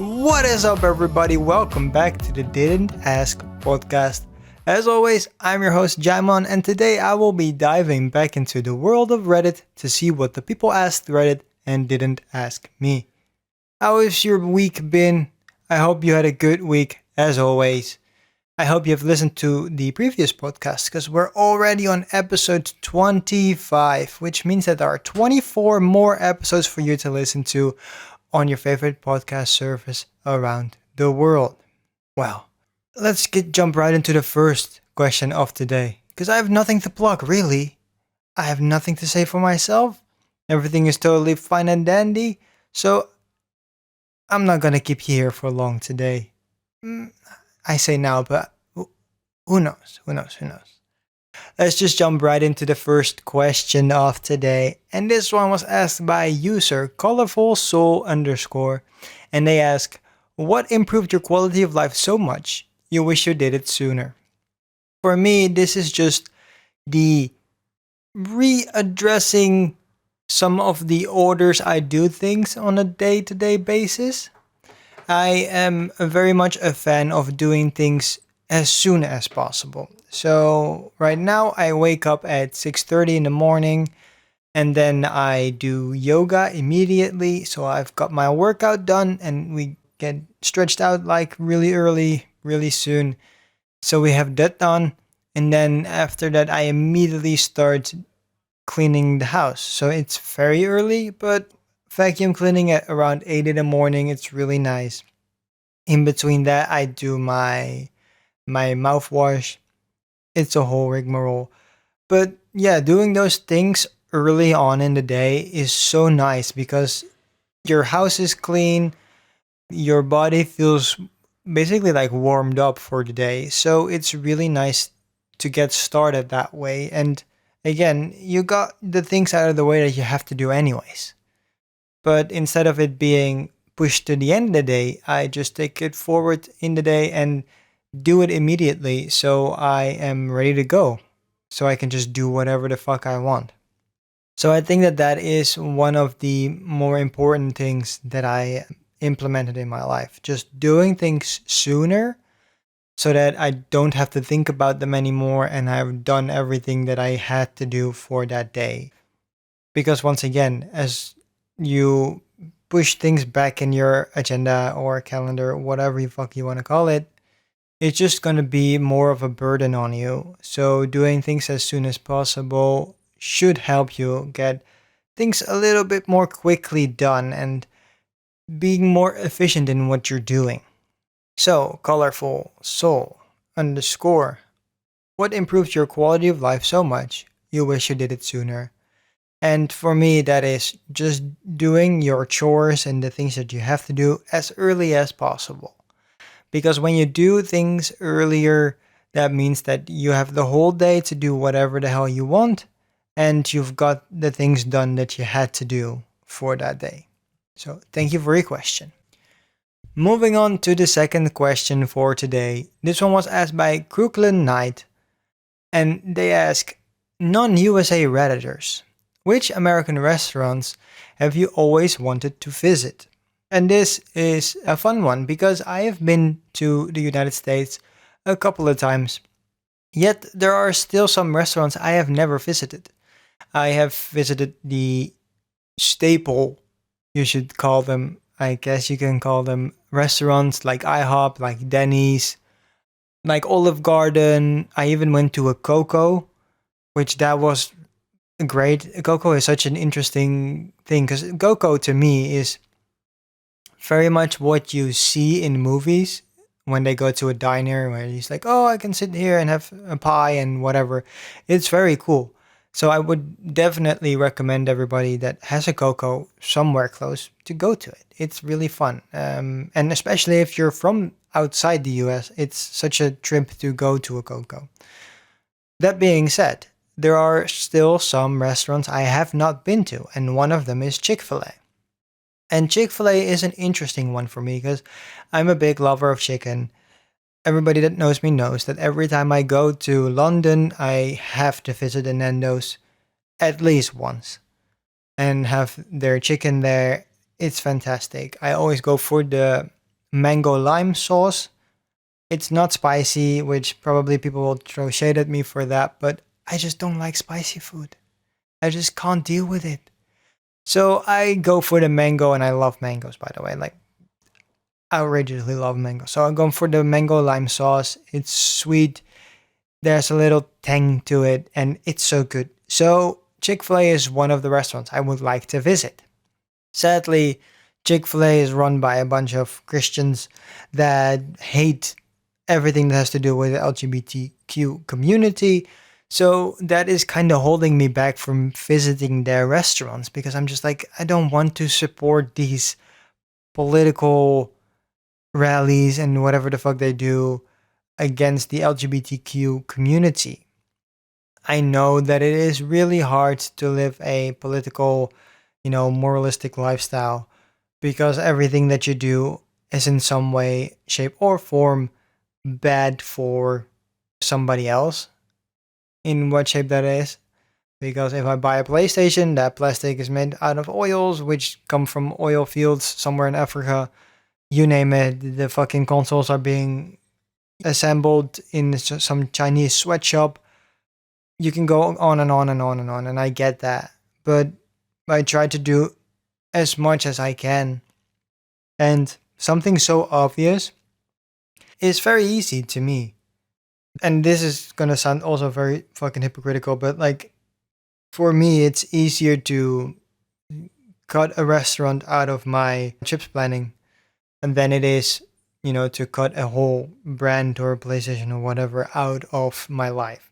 What is up, everybody? Welcome back to the Didn't Ask podcast. As always, I'm your host, Djimon, and today I will be diving back into the world of Reddit to see what the people asked Reddit and didn't ask me. How has your week been? I hope you had a good week, as always. I hope you have listened to the previous podcast because we're already on episode 25, which means that there are 24 more episodes for you to listen to on your favorite podcast service around the world. Well, let's jump right into the first question of today because I have nothing to plug, really. I have nothing to say for myself. Everything is totally fine and dandy, so I'm not gonna keep you here for long today. I say now, but who knows? Who knows? Who knows? Let's just jump right into the first question of today. And this one was asked by user colorful soul underscore. And they ask, what improved your quality of life so much you wish you did it sooner? For me, this is just the readdressing some of the orders I do things on a day-to-day basis. I am very much a fan of doing things as soon as possible. So right now I wake up at 6:30 in the morning and then I do yoga immediately. So I've got my workout done and we get stretched out like really early, really soon. So we have that done. And then after that, I immediately start cleaning the house. So it's very early, but vacuum cleaning at around 8 in the morning, it's really nice. In between that, I do my mouthwash. It's a whole rigmarole. But yeah, doing those things early on in the day is so nice because your house is clean, your body feels basically like warmed up for the day. So it's really nice to get started that way. And again, you got the things out of the way that you have to do anyways. But instead of it being pushed to the end of the day, I just take it forward in the day and do it immediately so I am ready to go. So I can just do whatever the fuck I want. So I think that that is one of the more important things that I implemented in my life. Just doing things sooner so that I don't have to think about them anymore and I've done everything that I had to do for that day. Because once again, as you push things back in your agenda or calendar, whatever the fuck you want to call it, it's just going to be more of a burden on you. So doing things as soon as possible should help you get things a little bit more quickly done and being more efficient in what you're doing. So, colorful soul underscore. What improves your quality of life so much you wish you did it sooner? And for me, that is just doing your chores and the things that you have to do as early as possible. Because when you do things earlier, that means that you have the whole day to do whatever the hell you want, and you've got the things done that you had to do for that day. So, thank you for your question. Moving on to the second question for today. This one was asked by Crooklyn Knight, and they ask non-USA Redditors, which American restaurants have you always wanted to visit? And this is a fun one because I have been to the United States a couple of times, yet there are still some restaurants I have never visited. I have visited the staple, you should call them, I guess you can call them restaurants like IHOP, like Denny's, like Olive Garden. I even went to a Coco, which that was great. Coco is such an interesting thing because Coco to me is very much what you see in movies when they go to a diner where he's like, oh, I can sit here and have a pie and whatever. It's very cool. So I would definitely recommend everybody that has a Coco somewhere close to go to it. It's really fun. And especially if you're from outside the US, it's such a trip to go to a Coco. That being said, there are still some restaurants I have not been to, and one of them is Chick-fil-A. And Chick-fil-A is an interesting one for me because I'm a big lover of chicken. Everybody that knows me knows that every time I go to London, I have to visit a Nando's at least once and have their chicken there. It's fantastic. I always go for the mango lime sauce. It's not spicy, which probably people will throw shade at me for that, but I just don't like spicy food. I just can't deal with it. So I go for the mango, and I love mangoes, by the way. Like, outrageously love mango. So I'm going for the mango lime sauce. It's sweet. There's a little tang to it, and it's so good. So Chick-fil-A is one of the restaurants I would like to visit. Sadly, Chick-fil-A is run by a bunch of Christians that hate everything that has to do with the LGBTQ community. So that is kind of holding me back from visiting their restaurants because I'm just like, I don't want to support these political rallies and whatever the fuck they do against the LGBTQ community. I know that it is really hard to live a political, moralistic lifestyle because everything that you do is in some way, shape, or form bad for somebody else. In what shape that is. Because if I buy a PlayStation, that plastic is made out of oils, which come from oil fields somewhere in Africa. You name it, the fucking consoles are being assembled in some Chinese sweatshop. You can go on and on and on and on, and I get that. But I try to do as much as I can. And something so obvious is very easy to me. And this is gonna sound also very fucking hypocritical, but like, for me, it's easier to cut a restaurant out of my chips planning than it is, to cut a whole brand or PlayStation or whatever out of my life.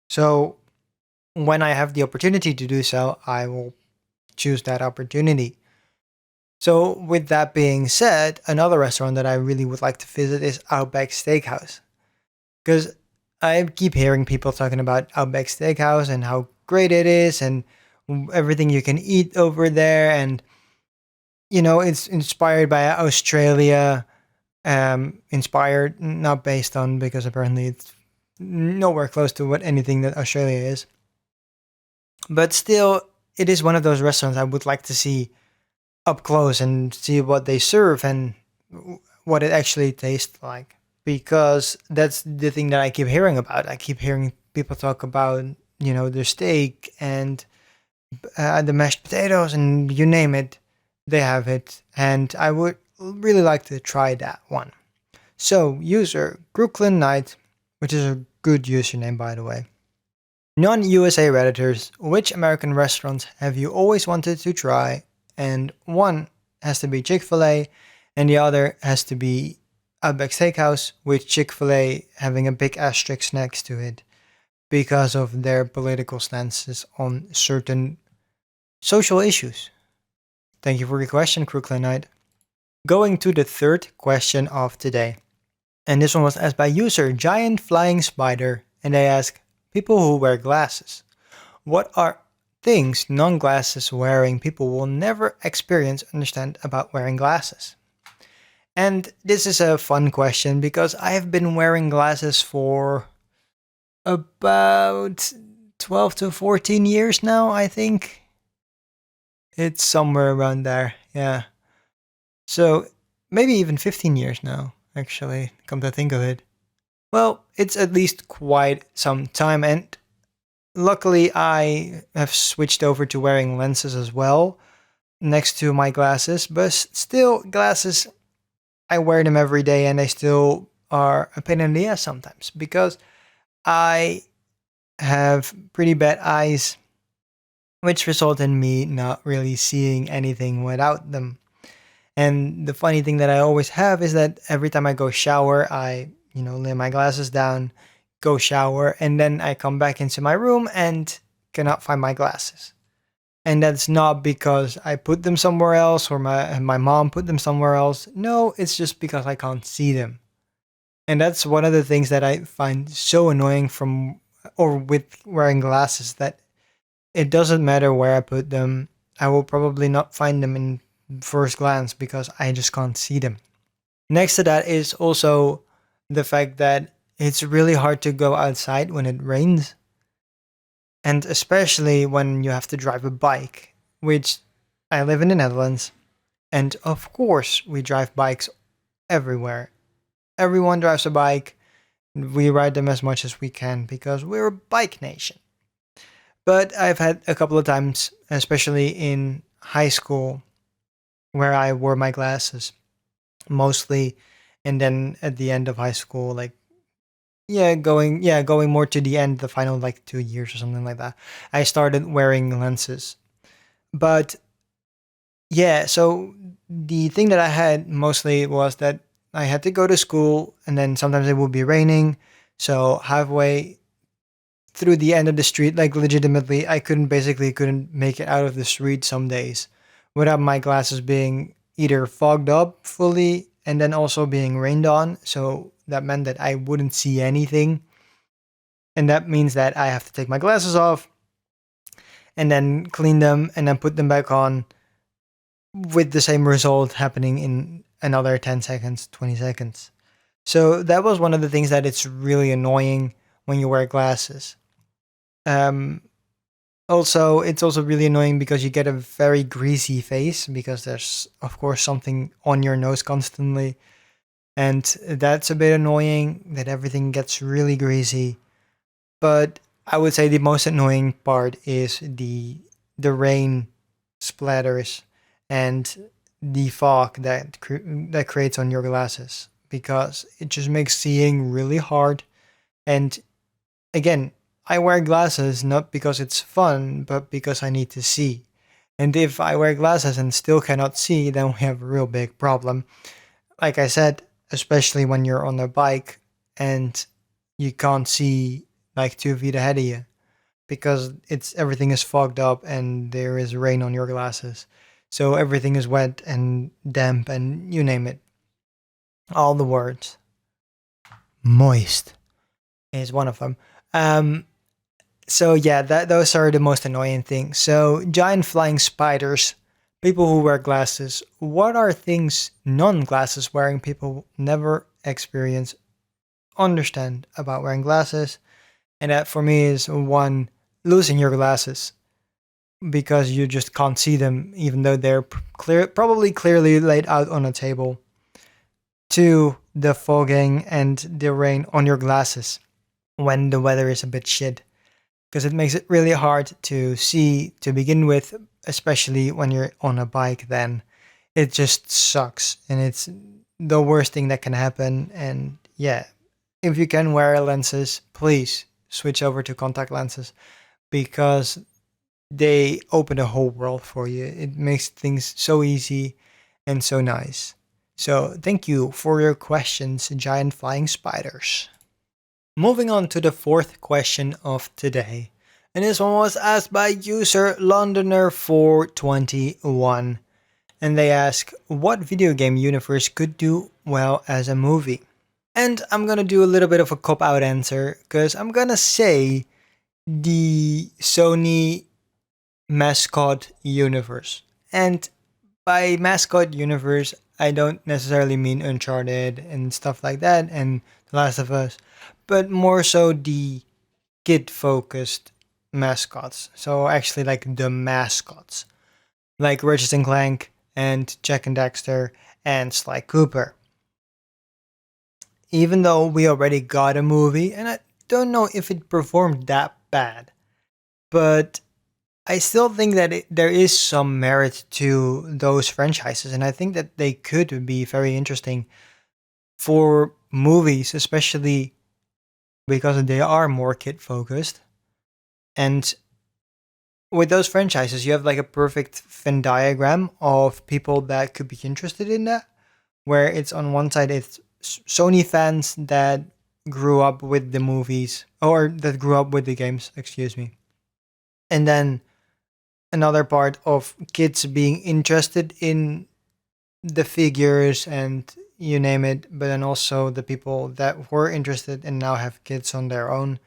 So when I have the opportunity to do so, I will choose that opportunity. So with that being said, another restaurant that I really would like to visit is Outback Steakhouse. Because I keep hearing people talking about Outback Steakhouse and how great it is and everything you can eat over there. And, it's inspired by Australia, inspired, not based on, because apparently it's nowhere close to what anything that Australia is. But still, it is one of those restaurants I would like to see up close and see what they serve and what it actually tastes like. Because that's the thing that I keep hearing about. I keep hearing people talk about, their steak and the mashed potatoes and you name it, they have it. And I would really like to try that one. So, user Brooklyn Knight, which is a good username by the way. Non-USA Redditors, which American restaurants have you always wanted to try? And one has to be Chick-fil-A, and the other has to be Outback Steakhouse, with Chick-fil-A having a big asterisk next to it because of their political stances on certain social issues. Thank you for your question, Brooklyn Knight. Going to the third question of today. And this one was asked by user Giant Flying Spider, and they ask, people who wear glasses, what are things non-glasses wearing people will never experience understand about wearing glasses? And this is a fun question because I have been wearing glasses for about 12 to 14 years now, I think. It's somewhere around there, yeah. So maybe even 15 years now, actually, come to think of it. Well, it's at least quite some time, and luckily I have switched over to wearing lenses as well next to my glasses, but still, glasses, I wear them every day and they still are a pain in the ass sometimes because I have pretty bad eyes, which result in me not really seeing anything without them. And the funny thing that I always have is that every time I go shower, I, lay my glasses down, go shower, and then I come back into my room and cannot find my glasses. And that's not because I put them somewhere else or my mom put them somewhere else. No, it's just because I can't see them. And that's one of the things that I find so annoying with wearing glasses, that it doesn't matter where I put them. I will probably not find them in first glance because I just can't see them. Next to that is also the fact that it's really hard to go outside when it rains. And especially when you have to drive a bike, which I live in the Netherlands. And of course, we drive bikes everywhere. Everyone drives a bike. We ride them as much as we can because we're a bike nation. But I've had a couple of times, especially in high school, where I wore my glasses mostly, and then at the end of high school, like going more to the end, the final like 2 years or something like that, I started wearing lenses. But yeah, so the thing that I had mostly was that I had to go to school, and then sometimes it would be raining. So halfway through the end of the street, like legitimately, I couldn't make it out of the street some days without my glasses being either fogged up fully and then also being rained on. So that meant that I wouldn't see anything. And that means that I have to take my glasses off and then clean them and then put them back on with the same result happening in another 10 seconds, 20 seconds. So that was one of the things that it's really annoying when you wear glasses. Um, Also, it's also really annoying because you get a very greasy face because there's, of course, something on your nose constantly. And that's a bit annoying that everything gets really greasy. But I would say the most annoying part is the rain splatters and the fog that creates on your glasses because it just makes seeing really hard. And again, I wear glasses not because it's fun, but because I need to see. And if I wear glasses and still cannot see, then we have a real big problem. Like I said, especially when you're on a bike and you can't see like 2 feet ahead of you because it's everything is fogged up and there is rain on your glasses. So everything is wet and damp and you name it. All the words. Moist is one of them. Um, So yeah, that those are the most annoying things. So giant flying spiders, people who wear glasses. What are things non-glasses wearing people never experience, understand about wearing glasses? And that for me is one, losing your glasses because you just can't see them, even though they're probably clearly laid out on a table. Two, the fogging and the rain on your glasses when the weather is a bit shit because it makes it really hard to see to begin with, especially when you're on a bike. Then it just sucks, and it's the worst thing that can happen. And yeah, if you can wear lenses, please switch over to contact lenses because they open a whole world for you. It makes things so easy and so nice. So thank you for your questions, giant flying spiders. Moving on to the fourth question of today. And this one was asked by user Londoner421. And they ask, what video game universe could do well as a movie? And I'm gonna do a little bit of a cop out answer because I'm gonna say the Sony mascot universe. And by mascot universe, I don't necessarily mean Uncharted and stuff like that and The Last of Us, but more so the kid focused mascots. So actually like the mascots. Like Ratchet and Clank and Jack and Daxter and Sly Cooper. Even though we already got a movie, and I don't know if it performed that bad, but I still think that there is some merit to those franchises, and I think that they could be very interesting for movies, especially because they are more kid focused. And with those franchises, you have like a perfect Venn diagram of people that could be interested in that, where it's on one side, it's Sony fans that grew up with the movies or that grew up with the games, excuse me. And then another part of kids being interested in the figures and you name it, but then also the people that were interested and now have kids on their own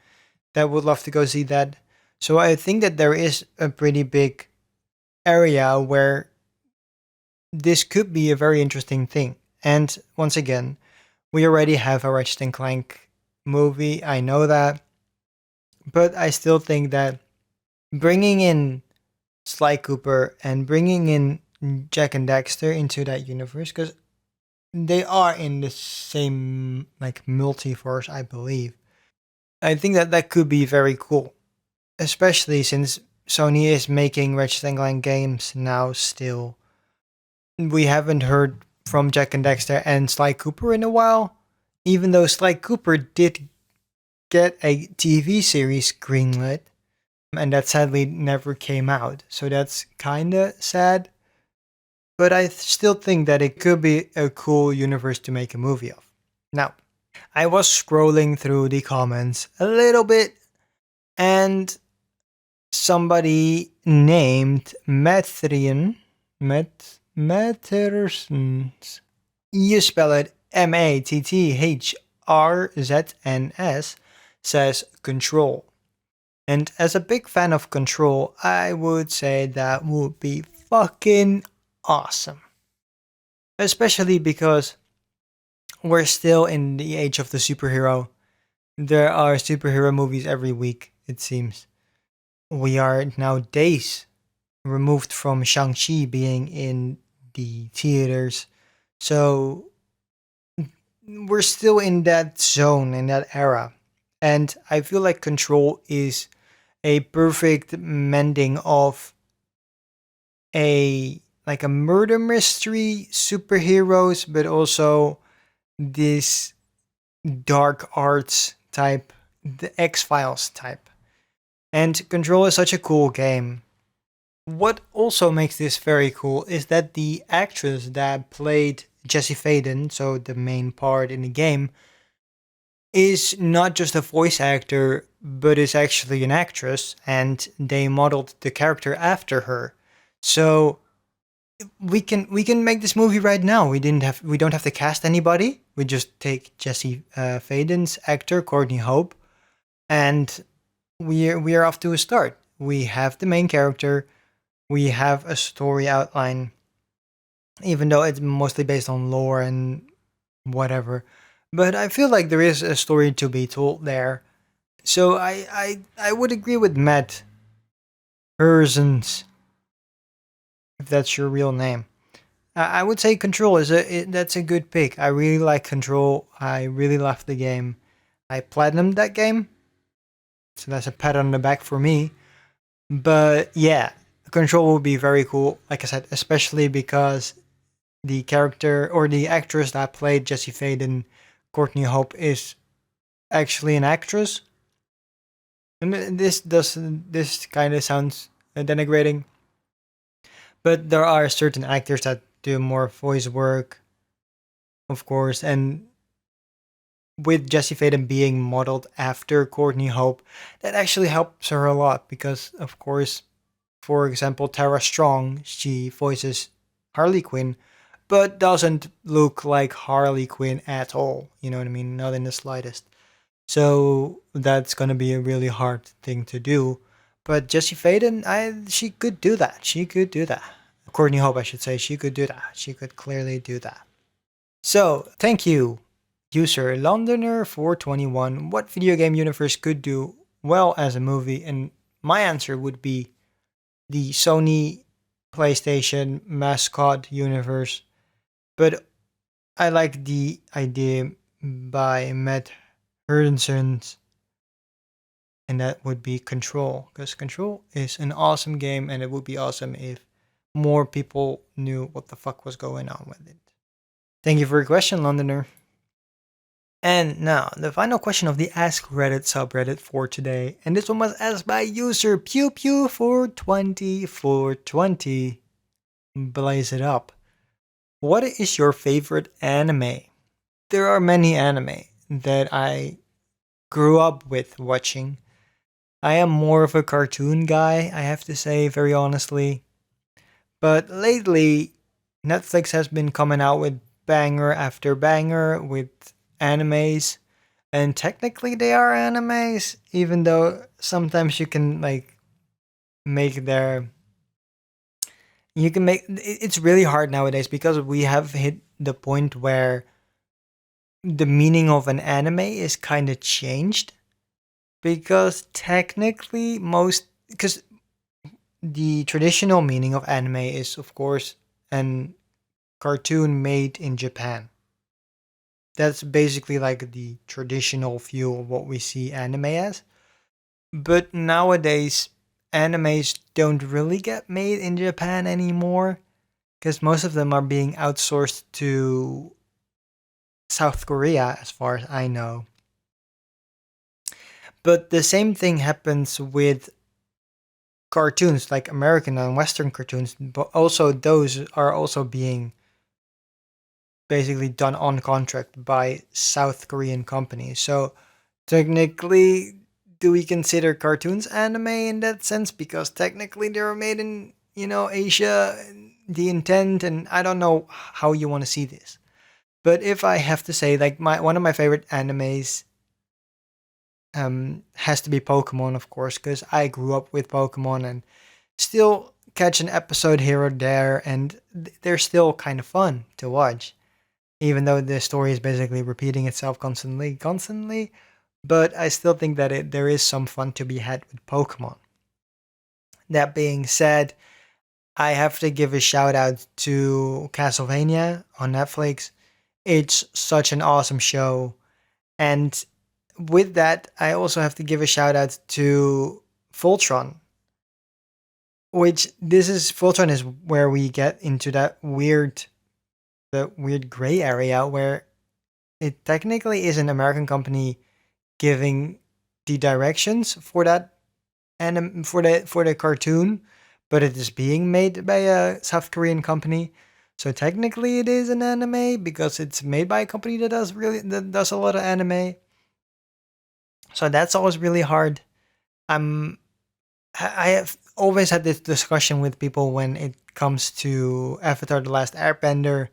that would love to go see that. So I think that there is a pretty big area where this could be a very interesting thing. And once again, we already have a Ratchet and Clank movie. I know that, but I still think that bringing in Sly Cooper and bringing in Jack and Daxter into that universe, because they are in the same like multiverse, I believe. I think that that could be very cool, especially since Sony is making Ratchet and Clank games now. Still, we haven't heard from Jack and Dexter and Sly Cooper in a while, even though Sly Cooper did get a TV series greenlit, and that sadly never came out. So that's kinda sad. But I still think that it could be a cool universe to make a movie of. Now, I was scrolling through the comments a little bit, and somebody named Mattersons. You spell it MatthrZns, says control. And as a big fan of control, I would say that would be fucking awesome. Especially because we're still in the age of the superhero. There are superhero movies every week, it seems. We are now days removed from Shang-Chi being in the theaters. So we're still in that zone, in that era. And I feel like Control is a perfect mending of a like a murder mystery superheroes, but also this dark arts type, the X-Files type. And Control is such a cool game. What also makes this very cool is that the actress that played Jesse Faden, so the main part in the game, is not just a voice actor, but is actually an actress, and they modeled the character after her. So we can make this movie right now. We don't have to cast anybody. We just take Jesse Faden's actor Courtney Hope, and we are off to a start. We have the main character. We have a story outline, even though it's mostly based on lore and whatever. But I feel like there is a story to be told there. So I would agree with Matt Herzens, if that's your real name. I would say Control that's a good pick. I really like Control. I really love the game. I platinumed that game, so that's a pat on the back for me. But yeah, Control will be very cool. Like I said, especially because the character or the actress that played Jesse Faden, Courtney Hope, is actually an actress. And this kind of sounds denigrating, but there are certain actors that do more voice work, of course, and with Jesse Faden being modeled after Courtney Hope, that actually helps her a lot because, of course, for example, Tara Strong, she voices Harley Quinn, but doesn't look like Harley Quinn at all. You know what I mean? Not in the slightest. So that's gonna be a really hard thing to do. But Jesse Faden, she could do that. She could do that. Courtney Hope, I should say, she could do that. She could clearly do that. So thank you, user Londoner 421. What video game universe could do well as a movie? And my answer would be the Sony PlayStation mascot universe. But I like the idea by Matt Herdensons, and that would be Control, because Control is an awesome game, and it would be awesome if more people knew what the fuck was going on with it. Thank you for your question, Londoner. And now, the final question of the Ask Reddit subreddit for today, and this one was asked by user Pew Pew 420. Blaze it up. What is your favorite anime? There are many anime that I grew up with watching. I am more of a cartoon guy, I have to say, very honestly. But lately, Netflix has been coming out with banger after banger with animes. And technically, they are animes, even though sometimes you can, like, make their. You can make. It's really hard nowadays because we have hit the point where the meaning of an anime is kind of changed. Because technically, because the traditional meaning of anime is, of course, an cartoon made in Japan. That's basically like the traditional view of what we see anime as. But nowadays, animes don't really get made in Japan anymore because most of them are being outsourced to South Korea, as far as I know. But the same thing happens with cartoons, like American and Western cartoons, but also those are also being basically done on contract by South Korean companies. So technically, do we consider cartoons anime in that sense? Because technically they were made in, Asia, the intent, and I don't know how you want to see this. But if I have to say, like my one of my favorite animes has to be Pokemon, of course, because I grew up with Pokemon and still catch an episode here or there, and they're still kind of fun to watch, even though the story is basically repeating itself constantly. But I still think that there is some fun to be had with Pokemon. That being said, I have to give a shout out to Castlevania on Netflix. It's such an awesome show. And with that, I also have to give a shout out to Voltron, which this is Voltron is where we get into the weird gray area where it technically is an American company giving the directions for that for the cartoon, but it is being made by a South Korean company. So technically, it is an anime because it's made by a company that does a lot of anime. So that's always really hard. I'm I have always had this discussion with people when it comes to Avatar: The Last Airbender,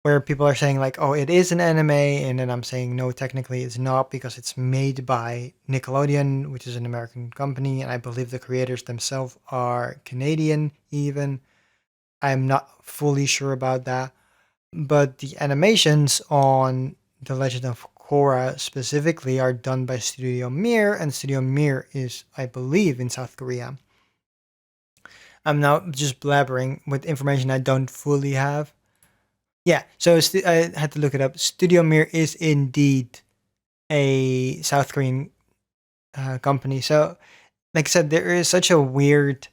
where people are saying like, "Oh, it is an anime," and then I'm saying, "No, technically it's not because it's made by Nickelodeon, which is an American company, and I believe the creators themselves are Canadian even." I'm not fully sure about that, but the animations on The Legend of Korra specifically are done by Studio Mir, and Studio Mir is, I believe, in South Korea. I'm now just blabbering with information I don't fully have. Yeah, so I had to look it up. Studio Mir is indeed a South Korean company. So, like I said, there is such a weird,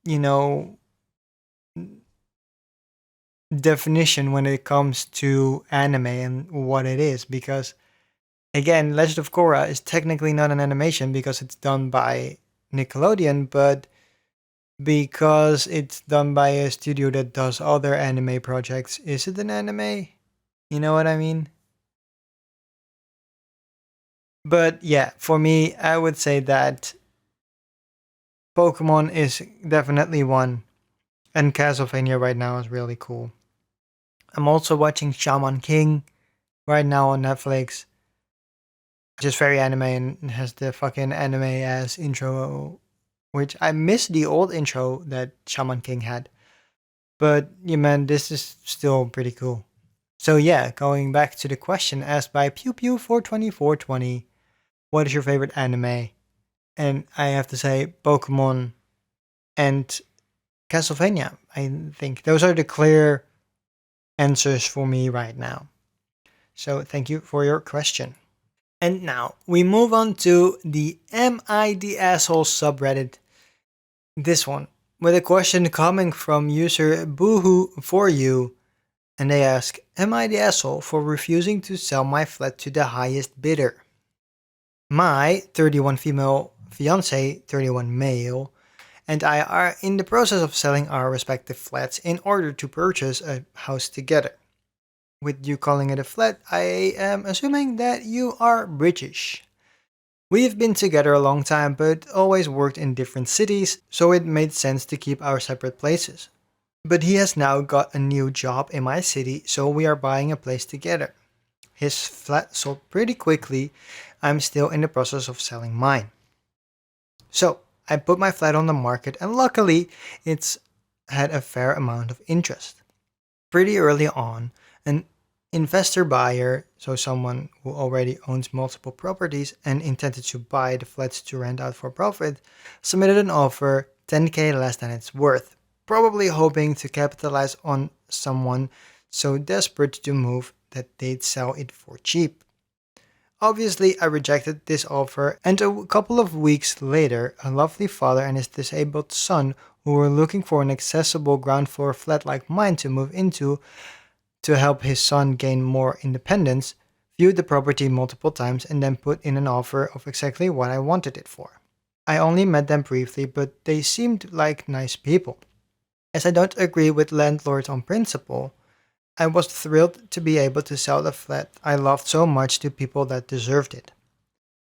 you know, definition when it comes to anime and what it is. Because again, Legend of Korra is technically not an animation because it's done by Nickelodeon, but because it's done by a studio that does other anime projects, is it an anime? You know what I mean? But yeah, for me, I would say that Pokemon is definitely one, and Castlevania right now is really cool. I'm also watching Shaman King right now on Netflix, just very anime and has the fucking anime ass intro, which I miss the old intro that Shaman King had. But yeah, man, this is still pretty cool. So yeah, going back to the question asked by Pew Pew 42420, what is your favorite anime? And I have to say Pokemon and Castlevania. I think those are the clear answers for me right now. So thank you for your question. And now we move on to the Am I the Asshole subreddit. This one with a question coming from user Boohoo for you. And they ask, am I the asshole for refusing to sell my flat to the highest bidder? My 31 female fiance, 31 male, and I are in the process of selling our respective flats in order to purchase a house together. With you calling it a flat, I am assuming that you are British. We've been together a long time but always worked in different cities, so it made sense to keep our separate places. But he has now got a new job in my city, so we are buying a place together. His flat sold pretty quickly. I'm still in the process of selling mine. So, I put my flat on the market, and luckily, it's had a fair amount of interest. Pretty early on, an investor buyer, so someone who already owns multiple properties and intended to buy the flats to rent out for profit, submitted an offer 10k less than it's worth. probably hoping to capitalize on someone so desperate to move that they'd sell it for cheap. Obviously, I rejected this offer, and a couple of weeks later, a lovely father and his disabled son, who were looking for an accessible ground floor flat like mine to move into to help his son gain more independence, viewed the property multiple times and then put in an offer of exactly what I wanted it for. I only met them briefly, but they seemed like nice people. As I don't agree with landlords on principle, I was thrilled to be able to sell the flat I loved so much to people that deserved it.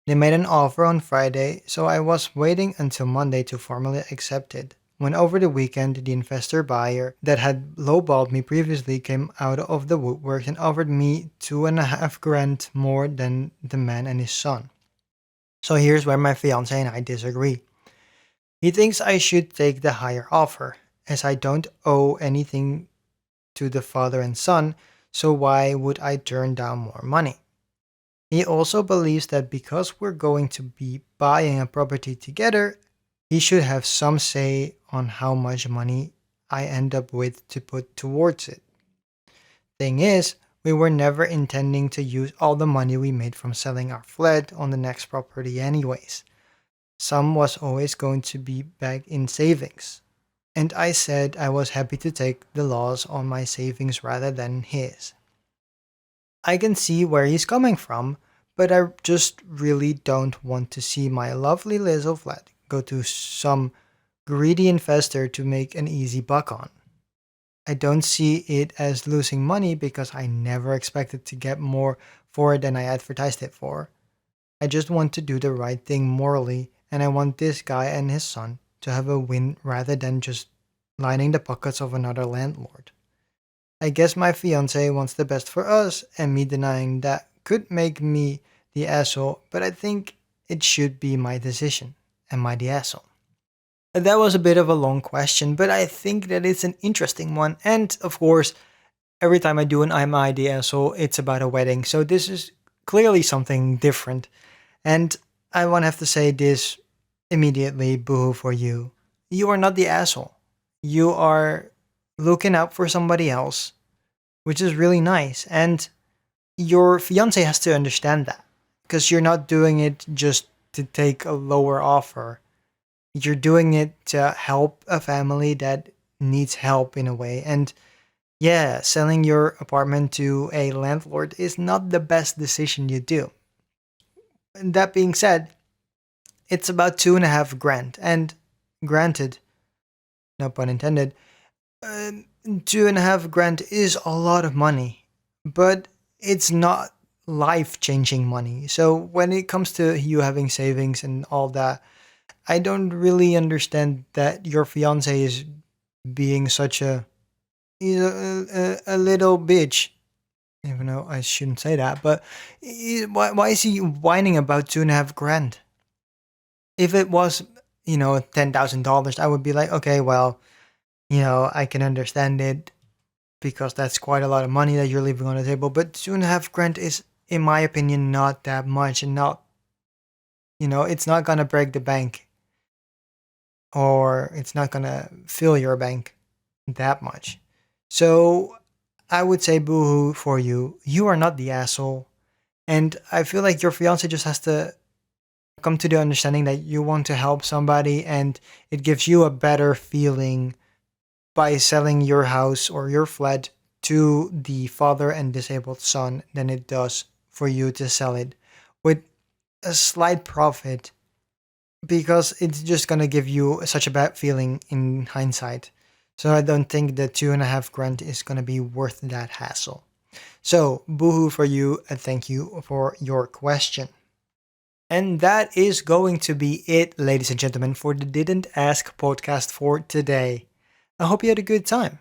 They made an offer on Friday, so I was waiting until Monday to formally accept it. When over the weekend, the investor buyer that had lowballed me previously came out of the woodwork and offered me 2.5 grand more than the man and his son. So here's where my fiance and I disagree. He thinks I should take the higher offer, as I don't owe anything to the father and son, so why would I turn down more money? He also believes that because we're going to be buying a property together, he should have some say on how much money I end up with to put towards it. Thing is, we were never intending to use all the money we made from selling our flat on the next property, anyways. Some was always going to be back in savings. And I said I was happy to take the loss on my savings rather than his. I can see where he's coming from, but I just really don't want to see my lovely little flat go to some greedy investor to make an easy buck on. I don't see it as losing money because I never expected to get more for it than I advertised it for. I just want to do the right thing morally, and I want this guy and his son to have a win rather than just lining the pockets of another landlord. I guess my fiance wants the best for us, and me denying that could make me the asshole, but I think it should be my decision. Am I the asshole? That was a bit of a long question, but I think that it's an interesting one. And of course, every time I do an Am I the asshole, it's about a wedding. So this is clearly something different. And I won't have to say this immediately, boo for you. You are not the asshole. You are looking out for somebody else, which is really nice. And your fiance has to understand that because you're not doing it just to take a lower offer. You're doing it to help a family that needs help in a way. And yeah, selling your apartment to a landlord is not the best decision you do. And that being said, it's about 2.5 grand. And granted, no pun intended, 2.5 grand is a lot of money, but it's not life changing money. So when it comes to you having savings and all that, I don't really understand that your fiance is being such a he's a little bitch. Even though I shouldn't say that, but why is he whining about 2.5 grand? If it was, $10,000, I would be like, okay, well, I can understand it because that's quite a lot of money that you're leaving on the table. But 2.5 grand is, in my opinion, not that much, and not, it's not gonna break the bank, or it's not gonna fill your bank that much. So I would say boohoo for you. You are not the asshole. And I feel like your fiance just has to come to the understanding that you want to help somebody, and it gives you a better feeling by selling your house or your flat to the father and disabled son than it does for you to sell it with a slight profit, because it's just going to give you such a bad feeling in hindsight. So I don't think the 2.5 grand is going to be worth that hassle. So boohoo for you, and thank you for your question. And that is going to be it, ladies and gentlemen, for the Didn't Ask podcast for today. I hope you had a good time.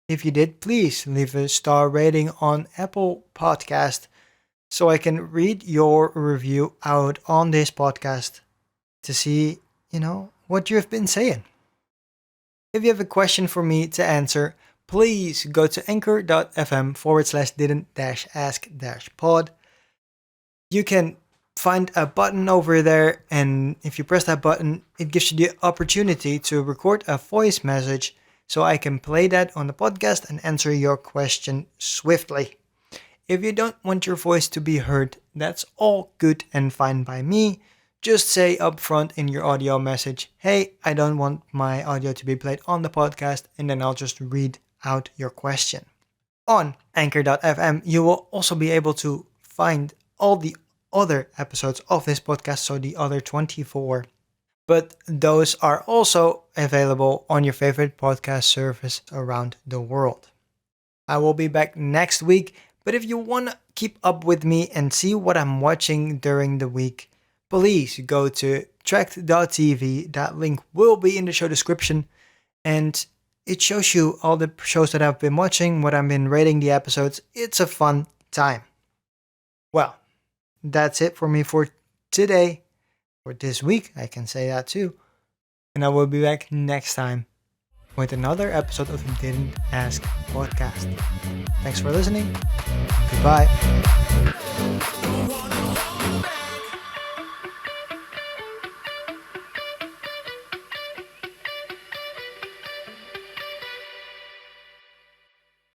If you did, please leave a star rating on Apple Podcast so I can read your review out on this podcast to see, what you have been saying. If you have a question for me to answer, please go to anchor.fm/didn't-ask-pod. You can find a button over there, and if you press that button, it gives you the opportunity to record a voice message so I can play that on the podcast and answer your question swiftly. If you don't want your voice to be heard, that's all good and fine by me. Just say upfront in your audio message, hey, I don't want my audio to be played on the podcast, and then I'll just read out your question. On Anchor.fm, you will also be able to find all the other episodes of this podcast, so the other 24. But those are also available on your favorite podcast service around the world. I will be back next week, but if you want to keep up with me and see what I'm watching during the week, please go to tracked.tv. That link will be in the show description, and it shows you all the shows that I've been watching, what I've been rating the episodes. It's a fun time. Well, that's it for me for today. For this week, I can say that too. And I will be back next time with another episode of the Didn't Ask podcast. Thanks for listening. Goodbye.